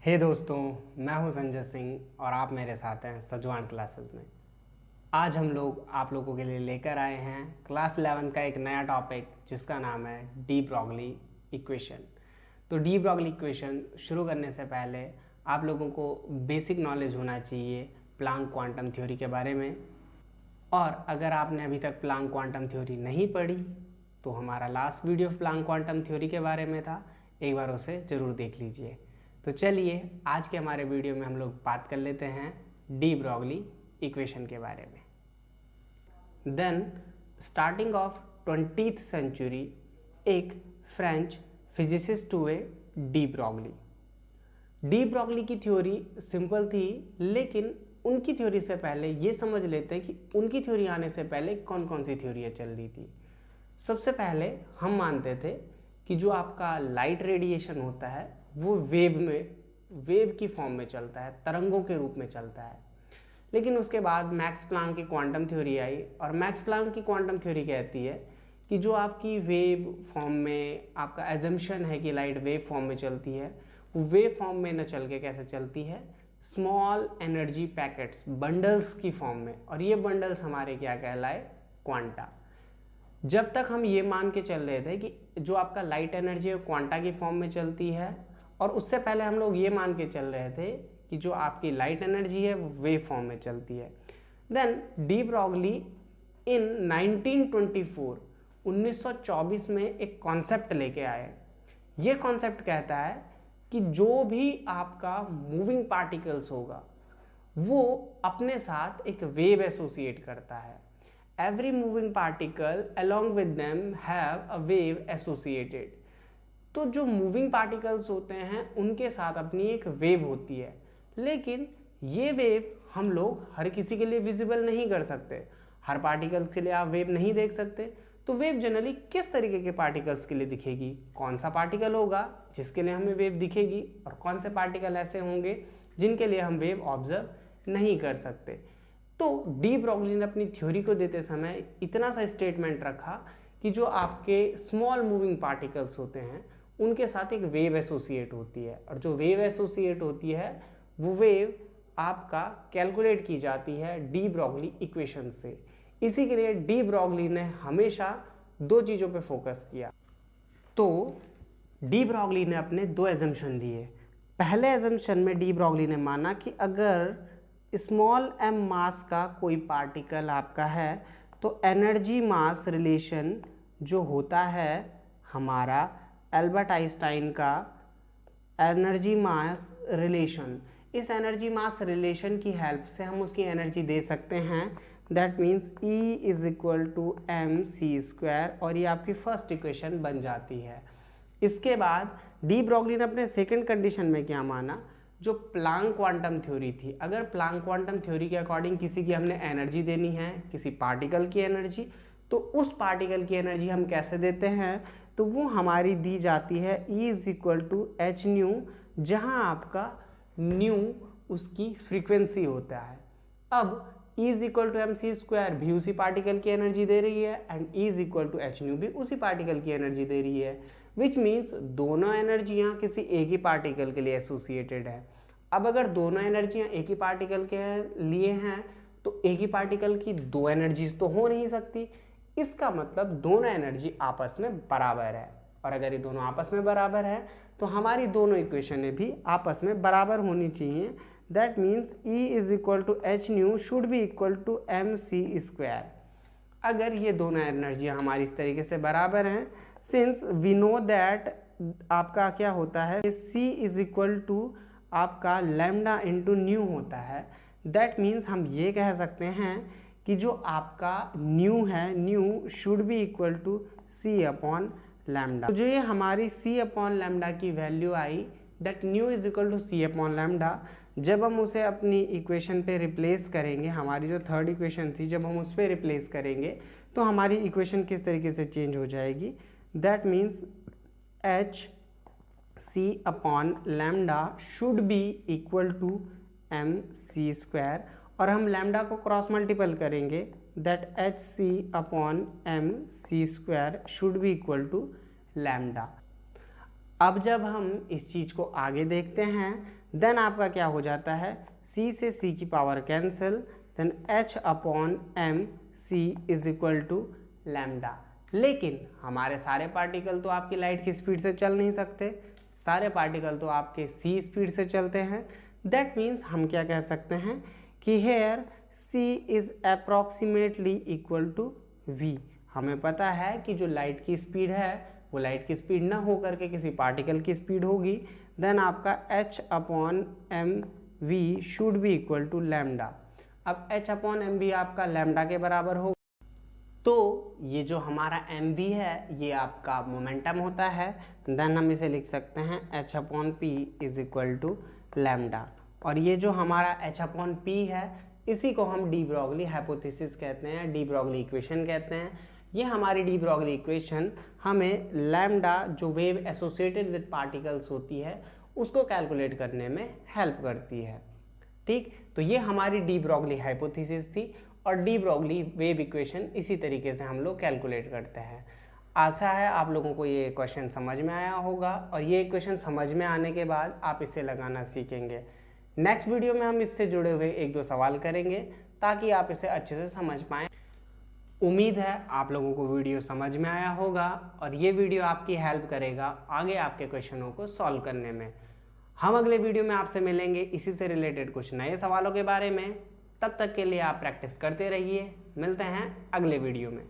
हे दोस्तों, मैं हूं संजय सिंह और आप मेरे साथ हैं सजवान क्लासेस में। आज हम लोग आप लोगों के लिए लेकर आए हैं क्लास 11 का एक नया टॉपिक जिसका नाम है डी ब्रॉगली इक्वेशन। तो डी ब्रॉगली इक्वेशन शुरू करने से पहले आप लोगों को बेसिक नॉलेज होना चाहिए प्लांक क्वांटम थ्योरी के बारे में। और अगर आपने अभी तक प्लांक क्वांटम थ्योरी नहीं पढ़ी तो हमारा last video Planck quantum theory के बारे में था, एक बार उसे ज़रूर देख लीजिए। तो चलिए आज के हमारे वीडियो में हम लोग बात कर लेते हैं डी ब्रॉगली इक्वेशन के बारे में। Then starting of 20th century एक फ्रेंच फिजिसिस्ट हुए डी ब्रॉगली। डी ब्रॉगली की थ्योरी सिंपल थी, लेकिन उनकी थ्योरी से पहले ये समझ लेते हैं कि उनकी थ्योरी आने से पहले कौन कौन सी थ्योरियाँ चल रही थी। सबसे पहले हम मानते थे कि जो आपका लाइट रेडिएशन होता है वो वेव की फॉर्म में चलता है, तरंगों के रूप में चलता है। लेकिन उसके बाद मैक्स प्लांक की क्वांटम थ्योरी आई और मैक्स प्लांक की क्वांटम थ्योरी कहती है कि जो आपकी वेव फॉर्म में आपका एजम्पशन है कि लाइट वेव फॉर्म में चलती है, वो वेव फॉर्म में न चल के कैसे चलती है, स्मॉल एनर्जी पैकेट्स बंडल्स की फॉर्म में। और ये बंडल्स हमारे क्या कहलाए, क्वांटा। जब तक हम ये मान के चल रहे थे कि जो आपका लाइट एनर्जी है क्वांटा की फॉर्म में चलती है, और उससे पहले हम लोग ये मान के चल रहे थे कि जो आपकी लाइट एनर्जी है वो वेव फॉर्म में चलती है। देन डी ब्रॉगली इन 1924 में एक कॉन्सेप्ट लेके आए। ये कॉन्सेप्ट कहता है कि जो भी आपका मूविंग पार्टिकल्स होगा वो अपने साथ एक वेव एसोसिएट करता है। Every moving particle along with them have a wave associated। तो जो मूविंग पार्टिकल्स होते हैं उनके साथ अपनी एक वेव होती है, लेकिन ये वेव हम लोग हर किसी के लिए विजिबल नहीं कर सकते। हर पार्टिकल्स के लिए आप वेव नहीं देख सकते। तो वेव जनरली किस तरीके के पार्टिकल्स के लिए दिखेगी, कौन सा पार्टिकल होगा जिसके लिए हमें वेव दिखेगी, और कौन से पार्टिकल ऐसे होंगे जिनके लिए हम वेव ऑब्जर्व नहीं कर सकते। तो डी ब्रॉगली ने अपनी थ्योरी को देते समय इतना सा स्टेटमेंट रखा कि जो आपके स्मॉल मूविंग पार्टिकल्स होते हैं उनके साथ एक वेव एसोसिएट होती है, और जो वेव एसोसिएट होती है वो वेव आपका कैलकुलेट की जाती है डी ब्रॉगली इक्वेशन से। इसी के लिए डी ब्रॉगली ने हमेशा दो चीज़ों पे फोकस किया। तो डी ब्रॉगली ने अपने दो एजम्पशन लिए। पहले एजम्पशन में डी ब्रॉगली ने माना कि अगर स्मॉल m मास का कोई पार्टिकल आपका है तो एनर्जी मास रिलेशन जो होता है हमारा एल्बर्ट आइंस्टाइन का एनर्जी मास रिलेशन, इस एनर्जी मास रिलेशन की हेल्प से हम उसकी एनर्जी दे सकते हैं। That means E is equal to mc², और ये आपकी फर्स्ट इक्वेशन बन जाती है। इसके बाद डी ब्रॉगली ने अपने सेकंड कंडीशन में क्या माना, जो प्लांक क्वांटम थ्योरी थी। अगर प्लांक क्वांटम थ्योरी के अकॉर्डिंग किसी की हमने एनर्जी देनी है, किसी पार्टिकल की एनर्जी, तो उस पार्टिकल की एनर्जी हम कैसे देते हैं, तो वो हमारी दी जाती है E is equal to h nu, जहाँ आपका न्यू उसकी फ्रीक्वेंसी होता है। अब E is equal to mc² भी उसी पार्टिकल की एनर्जी दे रही है and E is equal to h nu भी उसी पार्टिकल की एनर्जी दे रही है, विच मीन्स दोनों एनर्जियाँ किसी एक ही पार्टिकल के लिए एसोसिएटेड है। अब अगर दोनों एनर्जियाँ एक ही पार्टिकल के लिए हैं तो एक ही पार्टिकल की दो एनर्जीज तो हो नहीं सकती। इसका मतलब दोनों एनर्जी आपस में बराबर है, और अगर ये दोनों आपस में बराबर है तो हमारी दोनों इक्वेशनें भी आपस में बराबर होनी चाहिए। That means E is equal to h nu should be equal to mc²। अगर ये दोनों एनर्जियाँ हमारी इस तरीके से बराबर हैं, सिंस वी नो दैट आपका क्या होता है, C इज इक्वल टू आपका लैम्डा इंटू न्यू होता है। दैट मीन्स हम ये कह सकते हैं कि जो आपका न्यू है, nu should be equal to C upon lambda. तो जो ये हमारी C अपॉन लैम्डा की वैल्यू आई, that nu is equal to C upon lambda, जब हम उसे अपनी इक्वेशन पे रिप्लेस करेंगे, हमारी जो थर्ड इक्वेशन थी जब हम उस पर रिप्लेस करेंगे तो हमारी इक्वेशन किस तरीके से चेंज हो जाएगी। That means h C upon lambda should be equal to mc², और हम लैम्डा को क्रॉस मल्टीपल करेंगे, that h C upon mc² should be equal to lambda. अब जब हम इस चीज़ को आगे देखते हैं, देन आपका क्या हो जाता है, c से c की power cancel, then h/m/c is equal to lambda. लेकिन हमारे सारे पार्टिकल तो आपकी लाइट की स्पीड से चल नहीं सकते, सारे पार्टिकल तो आपके c स्पीड से चलते हैं। दैट मीन्स हम क्या कह सकते हैं कि here c is approximately equal to v। हमें पता है कि जो लाइट की स्पीड है वो लाइट की स्पीड ना हो करके किसी पार्टिकल की स्पीड होगी। देन आपका h/mv should be equal to lambda. अब h/mv आपका लैम्डा के बराबर हो, तो ये जो हमारा mv है ये आपका मोमेंटम होता है। देन हम इसे लिख सकते हैं h/p is equal to lambda. और ये जो हमारा h/p है इसी को हम डी ब्रॉगली हाइपोथेसिस कहते हैं, डी ब्रॉगली इक्वेशन कहते हैं। ये हमारी डी ब्रॉगली इक्वेशन हमें लैम्डा जो वेव एसोसिएटेड विद पार्टिकल्स होती है उसको कैलकुलेट करने में हेल्प करती है। ठीक, तो ये हमारी डी ब्रॉगली हाइपोथेसिस थी और डी ब्रॉगली वेव इक्वेशन इसी तरीके से हम लोग कैलकुलेट करते हैं। आशा है आप लोगों को ये क्वेश्चन समझ में आया होगा और ये इक्वेशन समझ में आने के बाद आप इसे लगाना सीखेंगे। नेक्स्ट वीडियो में हम इससे जुड़े हुए 1-2 सवाल करेंगे ताकि आप इसे अच्छे से समझ पाएँ। उम्मीद है आप लोगों को वीडियो समझ में आया होगा और ये वीडियो आपकी हेल्प करेगा आगे आपके क्वेश्चनों को सॉल्व करने में। हम अगले वीडियो में आपसे मिलेंगे इसी से रिलेटेड कुछ नए सवालों के बारे में। तब तक के लिए आप प्रैक्टिस करते रहिए। मिलते हैं अगले वीडियो में।